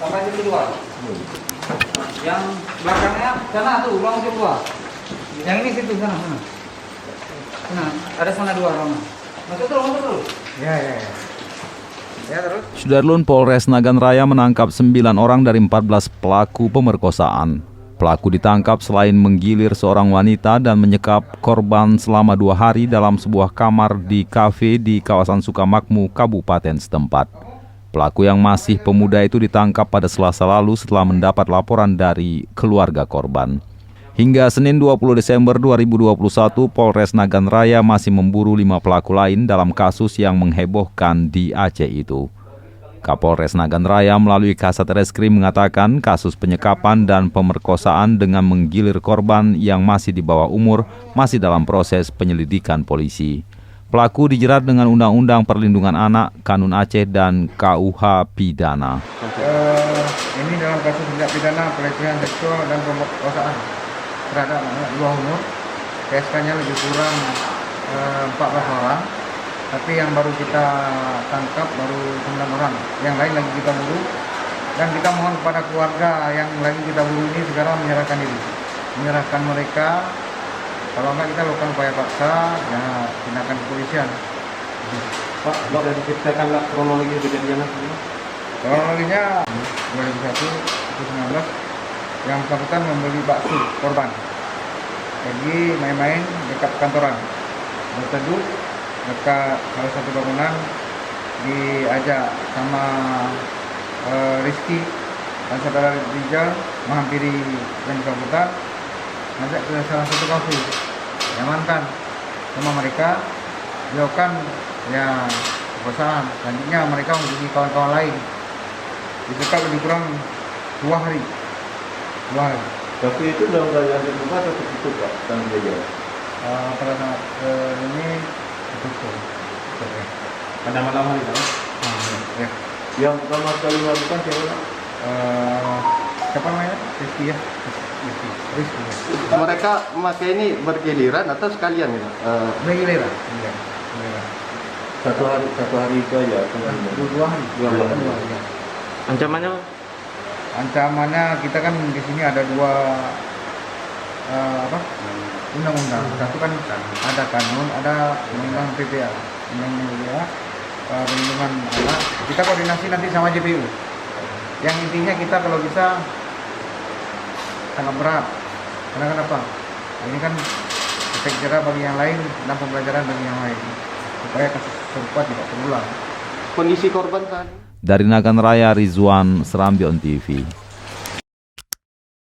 Sampai situ dua. Yang belakangnya sana tuh, ruang situ dua. Yang ini situ sana. Sana, ada sana dua ruangan. Masuk terus. Ya. Ya terus. Sudarlun Polres Nagan Raya menangkap 9 orang dari 14 pelaku pemerkosaan. Pelaku ditangkap selain menggilir seorang wanita dan menyekap korban selama 2 hari dalam sebuah kamar di kafe di kawasan Sukamakmu, Kabupaten setempat. Pelaku yang masih pemuda itu ditangkap pada Selasa lalu setelah mendapat laporan dari keluarga korban. Hingga Senin 20 Desember 2021, Polres Nagan Raya masih memburu 5 pelaku lain dalam kasus yang menghebohkan di Aceh itu. Kapolres Nagan Raya melalui Kasat Reskrim mengatakan kasus penyekapan dan pemerkosaan dengan menggilir korban yang masih di bawah umur masih dalam proses penyelidikan polisi. Pelaku dijerat dengan Undang-Undang Perlindungan Anak, Kanun Aceh, dan KUH Pidana. Ini dalam kasus tindak pidana pelecehan seksual dan pemerkosaan terhadap anak di bawah umur. PSK-nya lebih kurang 14 orang. Tapi yang baru kita tangkap baru 9 orang. Yang lain lagi kita buru. Dan kita mohon kepada keluarga yang lagi kita buru ini segera menyerahkan diri. Menyerahkan mereka. Kalau enggak kita lakukan upaya paksa, ya tindakan kepolisian. Pak, bisa diceritakan kronologi kejadiannya? Kronologinya 2001-2019 yang bersangkutan membeli bakso korban. Jadi main-main dekat kantoran. Berteduh dekat salah satu bangunan, diajak sama Rizky dan saudara Rizal menghampiri yang bersangkutan, ngajak ke salah satu kafe, diamankan sama mereka, dilakukan ya perkosaan. Selanjutnya mereka menghubungi kawan-kawan lain, disekap lebih kurang 2 hari. Tapi itu dalam keadaan terbuka atau tertutup, Pak? Pada saat ini tertutup. Pada malam hari, Pak? Ya. Yang pertama kali melakukan siapa, Pak? Siapa namanya? Rizky ya. Rizky. Mereka memakai ini bergiliran atau sekalian ya? Bergiliran. Satu hari itu aja. 2 hari. Ya. Ancamannya? Ancamannya kita kan di sini ada 2 undang-undang. Satu kan ada kanun, ada undang PPA, undang-undang perlindungan anak. Kita koordinasi nanti sama JPU. Yang intinya kita kalau bisa sangat berat. Karena kenapa? Ini kan efek jerah bagi yang lain dan pembelajaran bagi yang lain. Supaya kasus serupa tidak terulang. Kondisi korban saat ini? Dari Nagan Raya, Rizwan, Serambi On TV.